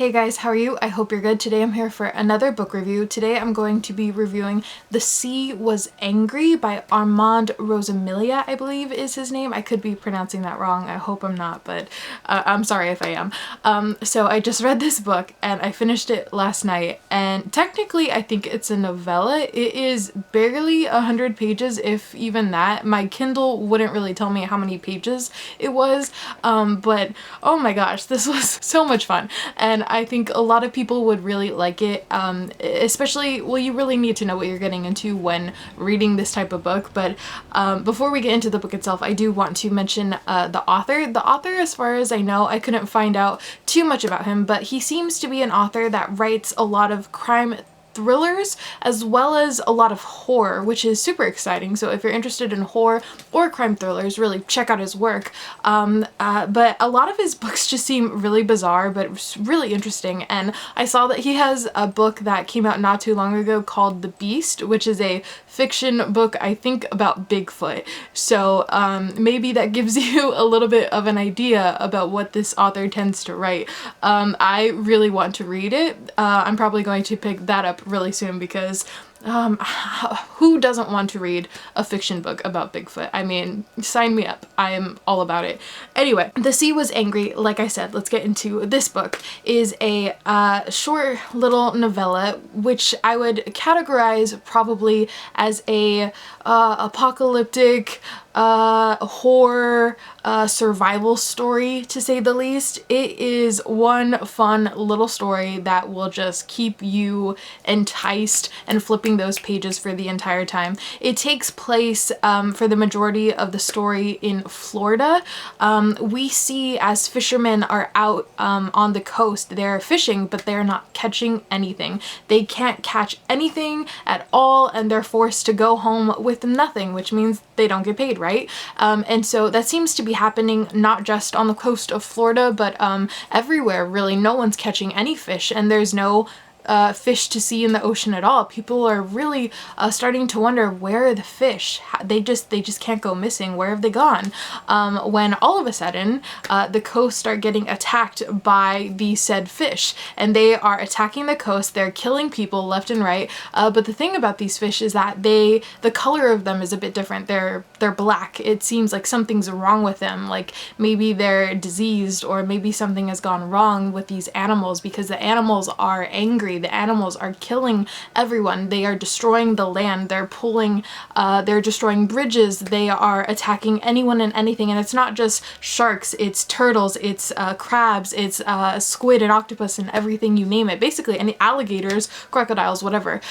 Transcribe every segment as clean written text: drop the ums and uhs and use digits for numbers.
Hey guys, how are you? I hope you're good. Today I'm here for another book review. Today I'm going to be reviewing The Sea Was Angry by Armand Rosamilia, I believe is his name. I could be pronouncing that wrong. I hope I'm not, but I'm sorry if I am. So I just read this book and I finished it last night, and technically I think it's a novella. It is barely 100 pages, if even that. My Kindle wouldn't really tell me how many pages it was, but oh my gosh, this was so much fun. And I think a lot of people would really like it, especially, well, you really need to know what you're getting into when reading this type of book. But before we get into the book itself, I do want to mention the author. The author, as far as I know, I couldn't find out too much about him, but he seems to be an author that writes a lot of crime thrillers as well as a lot of horror, which is super exciting. So if you're interested in horror or crime thrillers, really check out his work. But a lot of his books just seem really bizarre but really interesting, and I saw that he has a book that came out not too long ago called The Beast, which is a fiction book, I think, about Bigfoot. So maybe that gives you a little bit of an idea about what this author tends to write. I really want to read it. I'm probably going to pick that up really soon because who doesn't want to read a fiction book about Bigfoot? I mean, sign me up. I am all about it. Anyway, The Sea Was Angry, like I said, let's get into this book, is a short little novella, which I would categorize probably as a apocalyptic horror survival story, to say the least. It is one fun little story that will just keep you enticed and flipping those pages for the entire time. It takes place for the majority of the story in Florida. We see, as fishermen are out on the coast, they're fishing, but they're not catching anything. They can't catch anything at all, and they're forced to go home with nothing, which means they don't get paid, right? And so that seems to be happening not just on the coast of Florida, but everywhere, really. No one's catching any fish, and there's no fish to see in the ocean at all. People are really starting to wonder, where are the fish? They just can't go missing. Where have they gone? When all of a sudden the coast start getting attacked by the said fish, and they are attacking the coast. They're killing people left and right. But the thing about these fish is that the color of them is a bit different. They're black. It seems like something's wrong with them. Like maybe they're diseased, or maybe something has gone wrong with these animals, because the animals are angry. The animals are killing everyone. They are destroying the land. They're destroying bridges. They are attacking anyone and anything. And it's not just sharks, it's turtles, it's crabs, it's squid and octopus and everything, you name it. Basically, any alligators, crocodiles, whatever.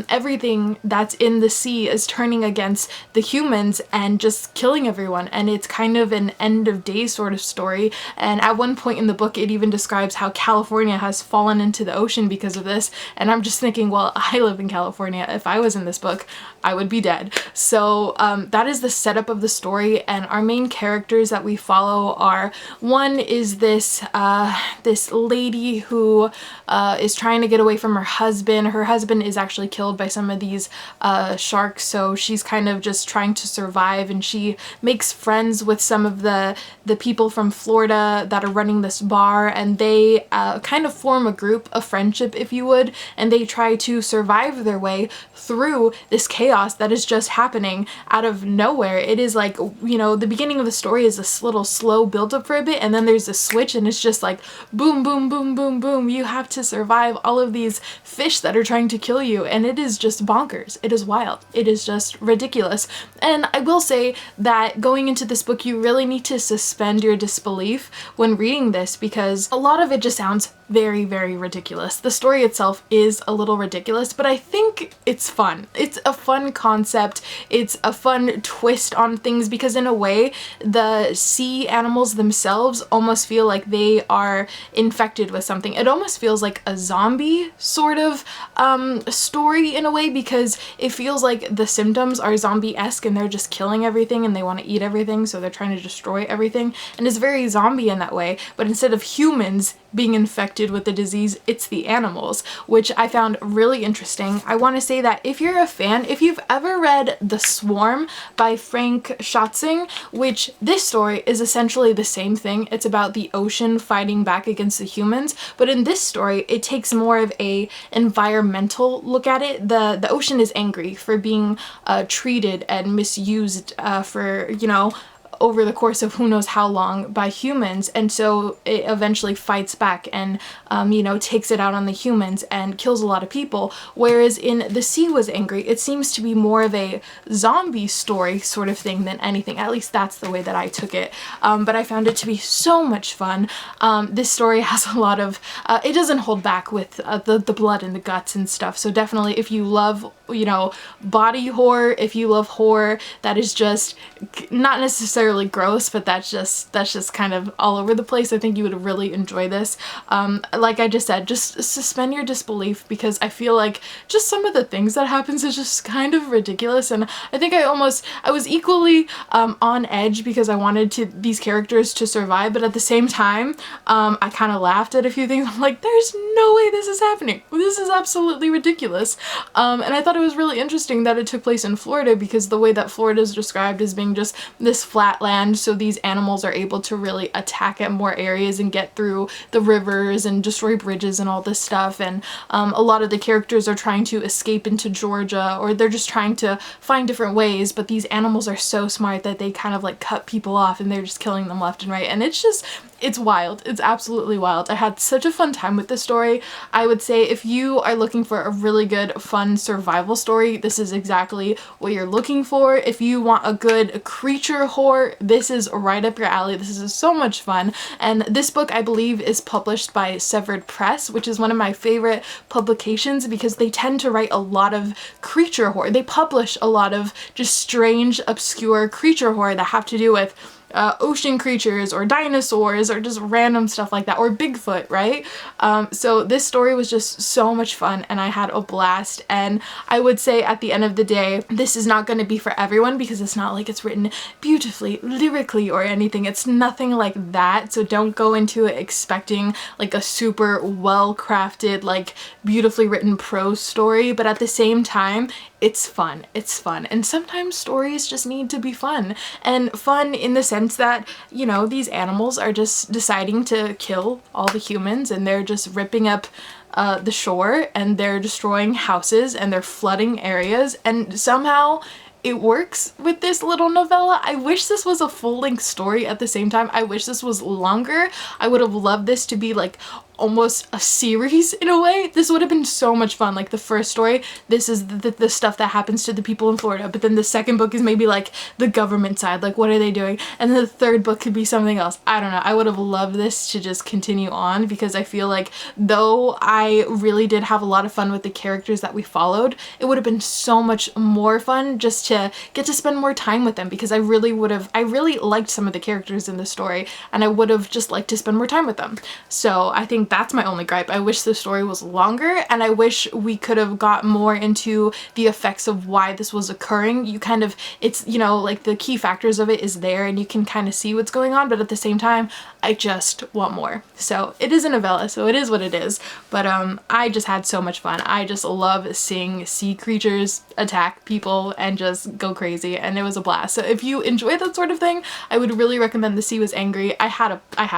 Everything that's in the sea is turning against the humans and just killing everyone. And it's kind of an end of days sort of story. And at one point in the book, it even describes how California has fallen into the ocean because of this, and I'm just thinking, well, I live in California. If I was in this book, I would be dead. So that is the setup of the story, and our main characters that we follow are, one is this lady who is trying to get away from her husband. Her husband is actually killed by some of these sharks, so she's kind of just trying to survive, and she makes friends with some of the people from Florida that are running this bar, and they kind of form a group, a friendship, if you would, and they try to survive their way through this chaos that is just happening out of nowhere. It is like, you know, the beginning of the story is this little slow build up for a bit, and then there's a switch, and it's just like boom, boom, boom, boom, boom. You have to survive all of these fish that are trying to kill you, and it is just bonkers. It is wild. It is just ridiculous. And I will say that going into this book, you really need to suspend your disbelief when reading this, because a lot of it just sounds very, very ridiculous. The story itself is a little ridiculous, but I think it's fun. It's a fun concept. It's a fun twist on things, because in a way, the sea animals themselves almost feel like they are infected with something. It almost feels like a zombie sort of story in a way, because it feels like the symptoms are zombie-esque, and they're just killing everything, and they want to eat everything, so they're trying to destroy everything. And it's very zombie in that way, but instead of humans being infected with the disease, it's the animals. animals, which I found really interesting. I want to say that if you're a fan, if you've ever read The Swarm by Frank Schatzing, which this story is essentially the same thing. It's about the ocean fighting back against the humans, but in this story it takes more of a environmental look at it. The ocean is angry for being treated and misused for, you know, over the course of who knows how long by humans, and so it eventually fights back and you know, takes it out on the humans and kills a lot of people. Whereas in The Sea Was Angry, it seems to be more of a zombie story sort of thing than anything. At least that's the way that I took it. But I found it to be so much fun. This story has a lot of it doesn't hold back with the blood and the guts and stuff, so definitely if you love, you know, body horror, if you love horror that is just not necessarily gross, but that's just kind of all over the place, I think you would really enjoy this. Like I just said, just suspend your disbelief, because I feel like just some of the things that happens is just kind of ridiculous, and I think I was equally on edge because I wanted these characters to survive, but at the same time I kind of laughed at a few things. I'm like, there's no way this is happening. This is absolutely ridiculous. And I thought it was really interesting that it took place in Florida, because the way that Florida is described as being just this flat land, so these animals are able to really attack at more areas and get through the rivers and destroy bridges and all this stuff, and a lot of the characters are trying to escape into Georgia, or they're just trying to find different ways, but these animals are so smart that they kind of like cut people off and they're just killing them left and right, and it's wild. It's absolutely wild. I had such a fun time with this story. I would say if you are looking for a really good, fun survival story, this is exactly what you're looking for. If you want a good creature horror, this is right up your alley. This is so much fun. And this book, I believe, is published by Severed Press, which is one of my favorite publications because they tend to write a lot of creature horror. They publish a lot of just strange, obscure creature horror that have to do with ocean creatures or dinosaurs or just random stuff like that, or Bigfoot, right? So this story was just so much fun and I had a blast, and I would say at the end of the day, this is not going to be for everyone because it's not like it's written beautifully, lyrically or anything. It's nothing like that, so don't go into it expecting like a super well-crafted, like beautifully written prose story, but at the same time, it's fun. It's fun. And sometimes stories just need to be fun. And fun in the sense that, you know, these animals are just deciding to kill all the humans and they're just ripping up the shore and they're destroying houses and they're flooding areas, and somehow it works with this little novella. I wish this was a full-length story at the same time. I wish this was longer. I would have loved this to be like almost a series in a way. This would have been so much fun. Like the first story, this is the stuff that happens to the people in Florida, but then the second book is maybe like the government side, like what are they doing, and then the third book could be something else. I don't know. I would have loved this to just continue on because I feel like though I really did have a lot of fun with the characters that we followed, it would have been so much more fun just to get to spend more time with them, because I really liked some of the characters in the story and I would have just liked to spend more time with them. So I think that's my only gripe. I wish the story was longer, and I wish we could have got more into the effects of why this was occurring. You kind of, it's, you know, like the key factors of it is there and you can kind of see what's going on, but at the same time, I just want more. So it is a novella, so it is what it is, but I just had so much fun. I just love seeing sea creatures attack people and just go crazy, and it was a blast. So if you enjoy that sort of thing, I would really recommend The Sea Was Angry. I had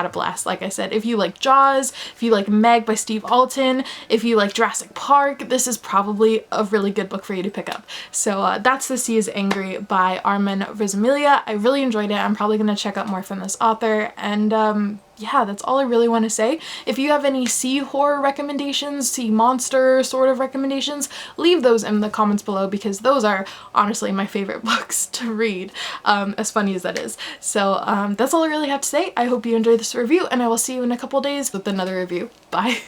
a blast, like I said. If you like Jaws, if you like Meg by Steve Alten, if you like Jurassic Park, this is probably a really good book for you to pick up. So that's The Sea Is Angry by Armand Rosamilia. I really enjoyed it. I'm probably going to check out more from this author, and yeah, that's all I really want to say. If you have any sea horror recommendations, sea monster sort of recommendations, leave those in the comments below because those are honestly my favorite books to read, as funny as that is. So that's all I really have to say. I hope you enjoyed this review and I will see you in a couple days with another review. Bye!